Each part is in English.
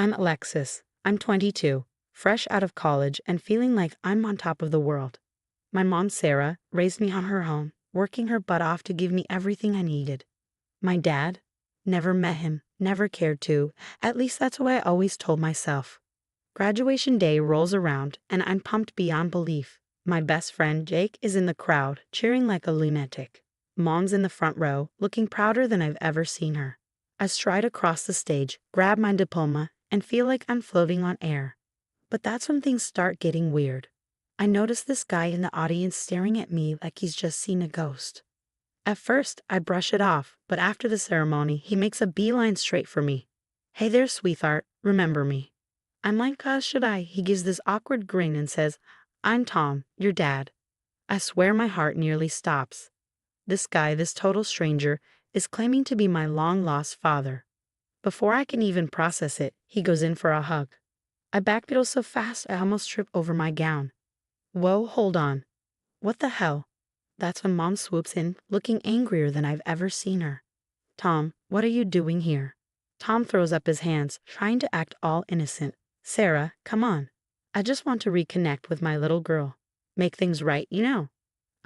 I'm Alexis. I'm 22, fresh out of college and feeling like I'm on top of the world. My mom, Sarah, raised me on her own, working her butt off to give me everything I needed. My dad? Never met him, never cared to. At least that's what I always told myself. Graduation day rolls around, and I'm pumped beyond belief. My best friend, Jake, is in the crowd, cheering like a lunatic. Mom's in the front row, looking prouder than I've ever seen her. I stride across the stage, grab my diploma, and feel like I'm floating on air. But that's when things start getting weird. I notice this guy in the audience staring at me like he's just seen a ghost. At first, I brush it off, but after the ceremony, he makes a beeline straight for me. "Hey there, sweetheart, remember me?" I'm like, should I? He gives this awkward grin and says, "I'm Tom, your dad." I swear my heart nearly stops. This guy, this total stranger, is claiming to be my long-lost father. Before I can even process it, he goes in for a hug. I backpedal so fast I almost trip over my gown. Whoa, hold on. What the hell? That's when Mom swoops in, looking angrier than I've ever seen her. "Tom, what are you doing here?" Tom throws up his hands, trying to act all innocent. "Sarah, come on. I just want to reconnect with my little girl. Make things right, you know."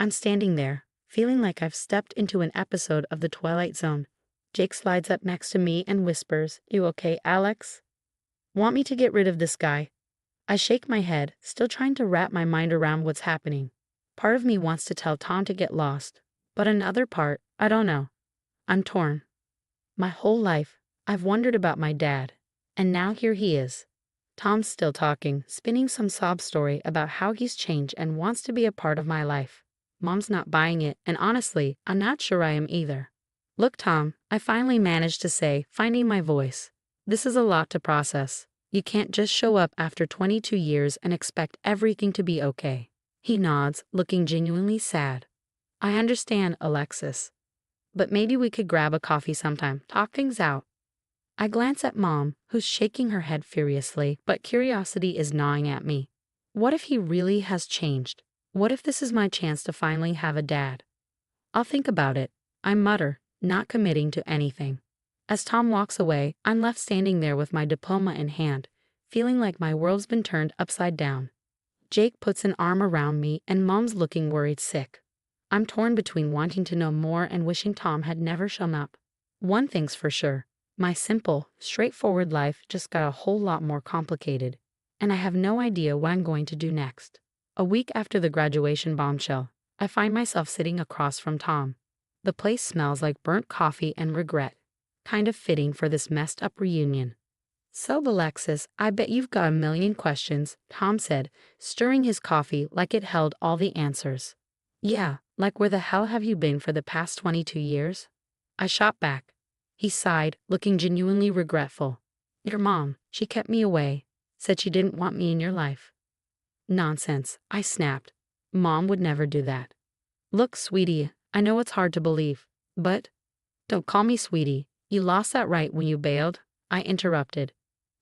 I'm standing there, feeling like I've stepped into an episode of The Twilight Zone. Jake slides up next to me and whispers, "You okay, Alex?" "Want me to get rid of this guy?" I shake my head, still trying to wrap my mind around what's happening. Part of me wants to tell Tom to get lost, but another part, I don't know. I'm torn. My whole life, I've wondered about my dad, and now here he is. Tom's still talking, spinning some sob story about how he's changed and wants to be a part of my life. Mom's not buying it, and honestly, I'm not sure I am either. "Look, Tom," I finally managed to say, finding my voice. "This is a lot to process. You can't just show up after 22 years and expect everything to be okay." He nods, looking genuinely sad. "I understand, Alexis. But maybe we could grab a coffee sometime, talk things out." I glance at Mom, who's shaking her head furiously, but curiosity is gnawing at me. What if he really has changed? What if this is my chance to finally have a dad? "I'll think about it," I mutter, not committing to anything. As Tom walks away, I'm left standing there with my diploma in hand, feeling like my world's been turned upside down. Jake puts an arm around me, and Mom's looking worried sick. I'm torn between wanting to know more and wishing Tom had never shown up. One thing's for sure. My simple, straightforward life just got a whole lot more complicated, and I have no idea what I'm going to do next. A week after the graduation bombshell, I find myself sitting across from Tom. The place smells like burnt coffee and regret, kind of fitting for this messed up reunion. "So, Alexis, I bet you've got a million questions," Tom said, stirring his coffee like it held all the answers. "Yeah, like where the hell have you been for the past 22 years? I shot back. He sighed, looking genuinely regretful. "Your mom, she kept me away, said she didn't want me in your life." "Nonsense," I snapped. "Mom would never do that." "Look, sweetie, I know it's hard to believe, but—" "Don't call me sweetie. You lost that right when you bailed," I interrupted.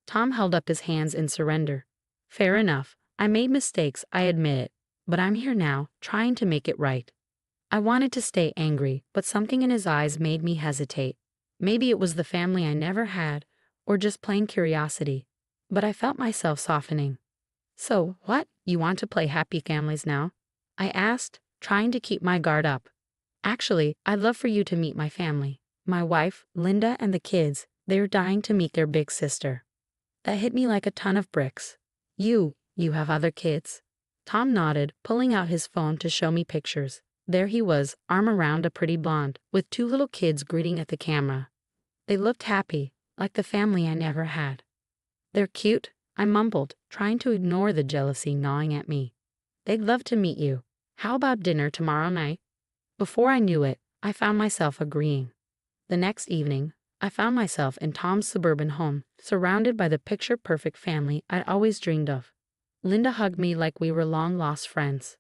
Tom held up his hands in surrender. "Fair enough. I made mistakes, I admit it, but I'm here now, trying to make it right." I wanted to stay angry, but something in his eyes made me hesitate. Maybe it was the family I never had, or just plain curiosity, but I felt myself softening. "So, what? You want to play happy families now?" I asked, trying to keep my guard up. "Actually, I'd love for you to meet my family. My wife, Linda, and the kids, they're dying to meet their big sister." That hit me like a ton of bricks. You have other kids?" Tom nodded, pulling out his phone to show me pictures. There he was, arm around a pretty blonde, with 2 little kids grinning at the camera. They looked happy, like the family I never had. "They're cute," I mumbled, trying to ignore the jealousy gnawing at me. "They'd love to meet you. How about dinner tomorrow night?" Before I knew it, I found myself agreeing. The next evening, I found myself in Tom's suburban home, surrounded by the picture-perfect family I'd always dreamed of. Linda hugged me like we were long-lost friends.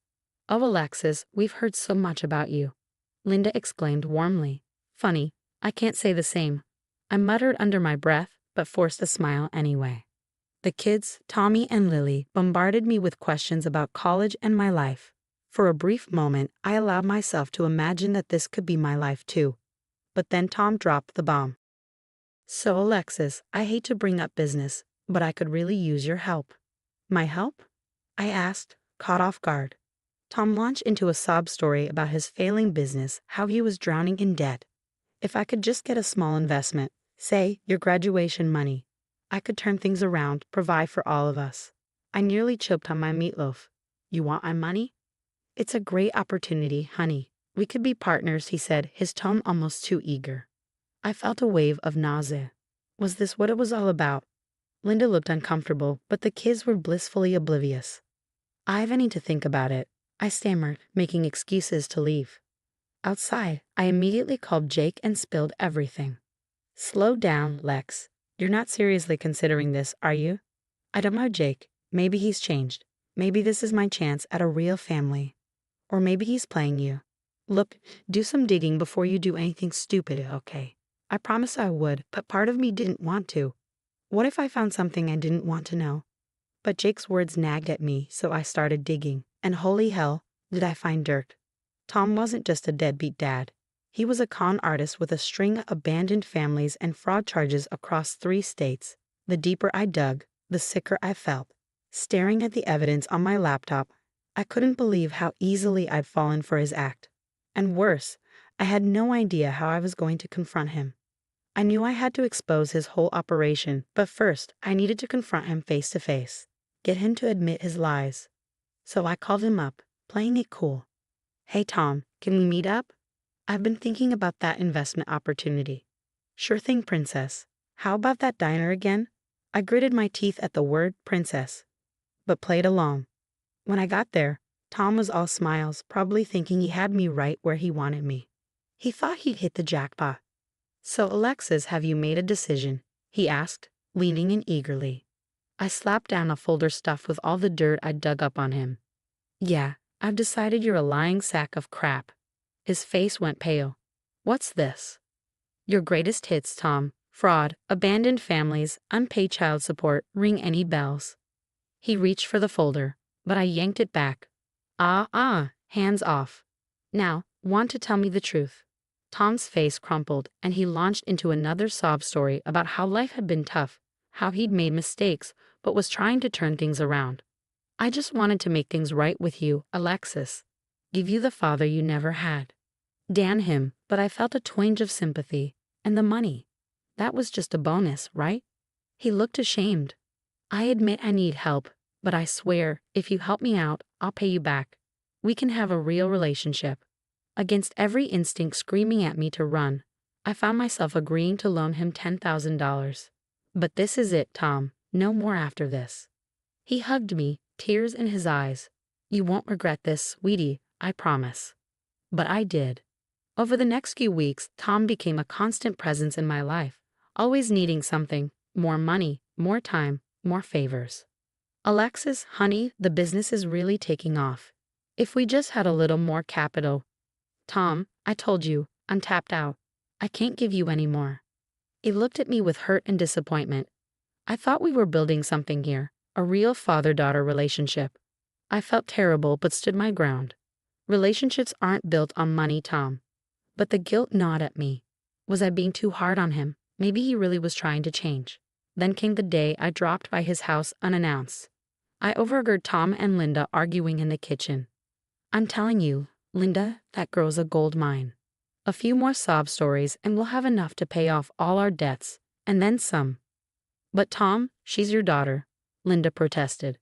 "Oh, Alexis, we've heard so much about you," Linda exclaimed warmly. "Funny, I can't say the same." I muttered under my breath, but forced a smile anyway. The kids, Tommy and Lily, bombarded me with questions about college and my life. For a brief moment, I allowed myself to imagine that this could be my life too. But then Tom dropped the bomb. "So, Alexis, I hate to bring up business, but I could really use your help." "My help?" I asked, caught off guard. Tom launched into a sob story about his failing business, how he was drowning in debt. If I could just get a small investment, say your graduation money, I could turn things around, provide for all of us. I nearly choked on my meatloaf. "You want my money?" "It's a great opportunity, honey. We could be partners," he said, his tone almost too eager. I felt a wave of nausea. Was this what it was all about? Linda looked uncomfortable, but the kids were blissfully oblivious. "I need to think about it," I stammered, making excuses to leave. Outside, I immediately called Jake and spilled everything. "Slow down, Lex. You're not seriously considering this, are you?" "I don't know, Jake. Maybe he's changed. Maybe this is my chance at a real family. Or maybe he's playing you. Look, do some digging before you do anything stupid, okay?" I promised I would, but part of me didn't want to. What if I found something I didn't want to know? But Jake's words nagged at me, so I started digging. And holy hell, did I find dirt. Tom wasn't just a deadbeat dad. He was a con artist with a string of abandoned families and fraud charges across 3 states. The deeper I dug, the sicker I felt. Staring at the evidence on my laptop, I couldn't believe how easily I'd fallen for his act. And worse, I had no idea how I was going to confront him. I knew I had to expose his whole operation, but first I needed to confront him face to face. Get him to admit his lies. So I called him up, playing it cool. "Hey Tom, can we meet up? I've been thinking about that investment opportunity." "Sure thing, princess. How about that diner again?" I gritted my teeth at the word princess, but played along. When I got there, Tom was all smiles, probably thinking he had me right where he wanted me. He thought he'd hit the jackpot. "So Alexis, have you made a decision?" he asked, leaning in eagerly. I slapped down a folder stuffed with all the dirt I'd dug up on him. "Yeah, I've decided you're a lying sack of crap." His face went pale. "What's this?" "Your greatest hits, Tom. Fraud, abandoned families, unpaid child support, ring any bells." He reached for the folder, but I yanked it back. Hands off. "Now, want to tell me the truth?" Tom's face crumpled, and he launched into another sob story about how life had been tough, how he'd made mistakes, but was trying to turn things around. "I just wanted to make things right with you, Alexis. Give you the father you never had." Damn him, but I felt a twinge of sympathy. And the money. That was just a bonus, right? He looked ashamed. "I admit I need help, but I swear, if you help me out, I'll pay you back. We can have a real relationship." Against every instinct screaming at me to run, I found myself agreeing to loan him $10,000. "But this is it, Tom. No more after this." He hugged me, tears in his eyes. "You won't regret this, sweetie, I promise." But I did. Over the next few weeks, Tom became a constant presence in my life, always needing something, more money, more time, more favors. "Alexis, honey, the business is really taking off. If we just had a little more capital." "Tom, I told you, I'm tapped out. I can't give you any more." He looked at me with hurt and disappointment. I thought we were building something here, a real father-daughter relationship. I felt terrible but stood my ground. Relationships aren't built on money, Tom. But the guilt gnawed at me. Was I being too hard on him? Maybe he really was trying to change. Then came the day I dropped by his house unannounced. I overheard Tom and Linda arguing in the kitchen. "I'm telling you, Linda, that girl's a gold mine." A few more sob stories and we'll have enough to pay off all our debts, and then some. "But Tom, she's your daughter," Linda protested.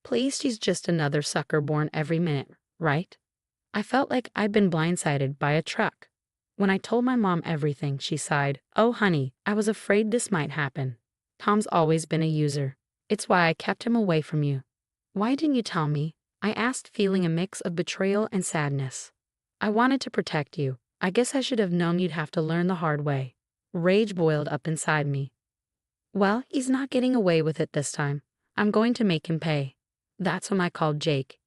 "Please, she's just another sucker born every minute, right?" I felt like I'd been blindsided by a truck. When I told my mom everything, she sighed. "Oh, honey, I was afraid this might happen. Tom's always been a user. It's why I kept him away from you." "Why didn't you tell me?" I asked, feeling a mix of betrayal and sadness. "I wanted to protect you. I guess I should have known you'd have to learn the hard way." Rage boiled up inside me. "Well, he's not getting away with it this time. I'm going to make him pay." That's when I called Jake.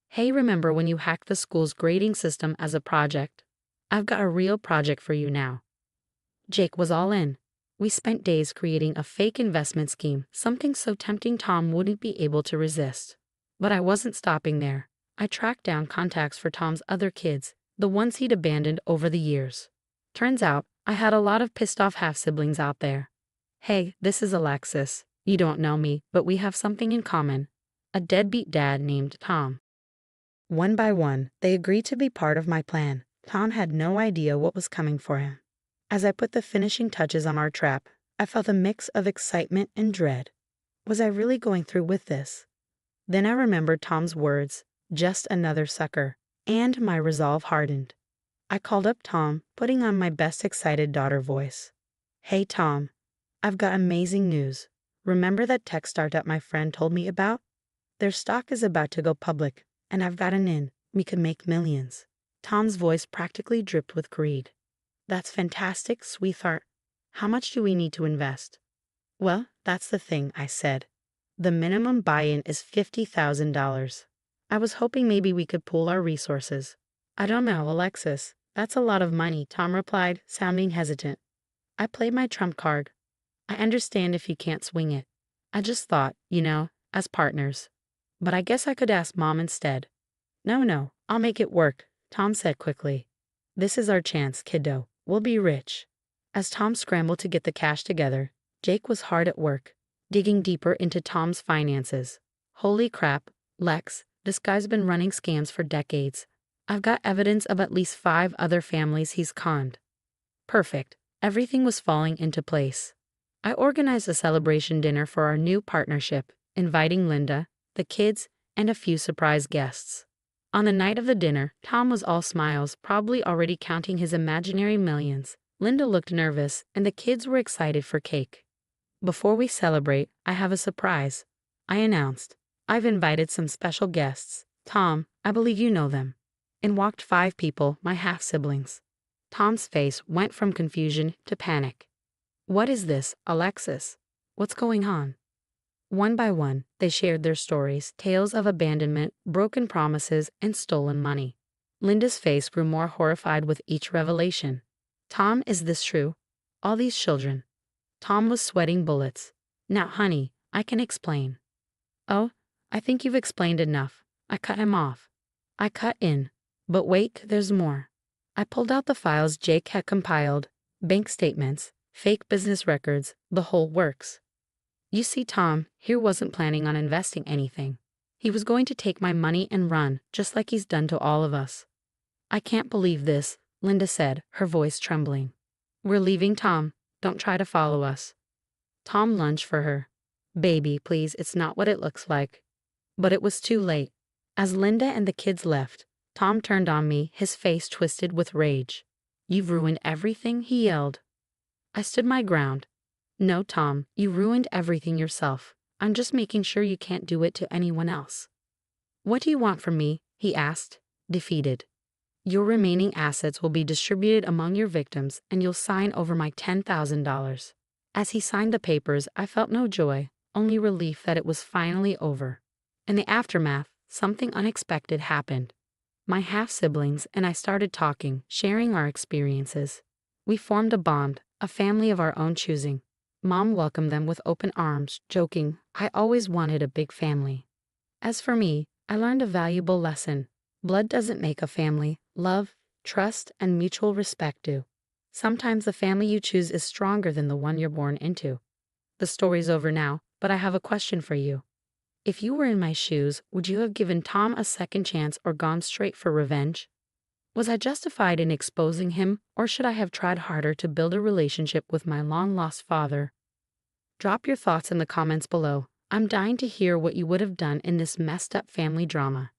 "Hey, remember when you hacked the school's grading system as a project? I've got a real project for you now." Jake was all in. We spent days creating a fake investment scheme, something so tempting Tom wouldn't be able to resist. But I wasn't stopping there. I tracked down contacts for Tom's other kids, the ones he'd abandoned over the years. Turns out, I had a lot of pissed off half-siblings out there. "Hey, this is Alexis. You don't know me, but we have something in common. A deadbeat dad named Tom. One by one, they agreed to be part of my plan. Tom had no idea what was coming for him. As I put the finishing touches on our trap, I felt a mix of excitement and dread. Was I really going through with this? Then I remembered Tom's words, just another sucker, and my resolve hardened. I called up Tom, putting on my best excited daughter voice. Hey Tom, I've got amazing news. Remember that tech startup my friend told me about? Their stock is about to go public, and I've got an in. We could make millions. Tom's voice practically dripped with greed. That's fantastic, sweetheart. How much do we need to invest? Well, that's the thing, I said. The minimum buy-in is $50,000. I was hoping maybe we could pool our resources. I don't know, Alexis. That's a lot of money, Tom replied, sounding hesitant. I played my trump card. I understand if you can't swing it. I just thought, as partners. But I guess I could ask Mom instead. No, I'll make it work, Tom said quickly. This is our chance, kiddo. We'll be rich. As Tom scrambled to get the cash together, Jake was hard at work, digging deeper into Tom's finances. Holy crap, Lex, this guy's been running scams for decades. I've got evidence of at least 5 other families he's conned. Perfect. Everything was falling into place. I organized a celebration dinner for our new partnership, inviting Linda, the kids, and a few surprise guests. On the night of the dinner, Tom was all smiles, probably already counting his imaginary millions. Linda looked nervous, and the kids were excited for cake. Before we celebrate, I have a surprise, I announced. I've invited some special guests. Tom, I believe you know them. In walked 5 people, my half-siblings. Tom's face went from confusion to panic. What is this, Alexis? What's going on? One by one, they shared their stories, tales of abandonment, broken promises, and stolen money. Linda's face grew more horrified with each revelation. Tom, is this true? All these children. Tom was sweating bullets. Now, honey, I can explain. Oh, I think you've explained enough. I cut him off. I cut in. But wait, there's more. I pulled out the files Jake had compiled, bank statements, fake business records, the whole works. You see, Tom here wasn't planning on investing anything. He was going to take my money and run, just like he's done to all of us. I can't believe this, Linda said, her voice trembling. We're leaving, Tom. Don't try to follow us. Tom lunged for her. Baby, please, it's not what it looks like. But it was too late. As Linda and the kids left, Tom turned on me, his face twisted with rage. You've ruined everything, he yelled. I stood my ground. No, Tom, you ruined everything yourself. I'm just making sure you can't do it to anyone else. What do you want from me? He asked, defeated. Your remaining assets will be distributed among your victims, and you'll sign over my $10,000. As he signed the papers, I felt no joy, only relief that it was finally over. In the aftermath, something unexpected happened. My half-siblings and I started talking, sharing our experiences. We formed a bond, a family of our own choosing. Mom welcomed them with open arms, joking, I always wanted a big family. As for me, I learned a valuable lesson. Blood doesn't make a family. Love, trust, and mutual respect do. Sometimes the family you choose is stronger than the one you're born into. The story's over now, but I have a question for you. If you were in my shoes, would you have given Tom a second chance or gone straight for revenge? Was I justified in exposing him, or should I have tried harder to build a relationship with my long-lost father? Drop your thoughts in the comments below. I'm dying to hear what you would have done in this messed-up family drama.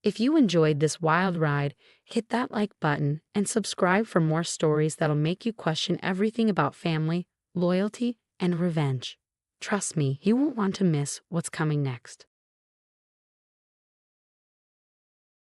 If you enjoyed this wild ride, hit that like button and subscribe for more stories that'll make you question everything about family, loyalty, and revenge. Trust me, you won't want to miss what's coming next.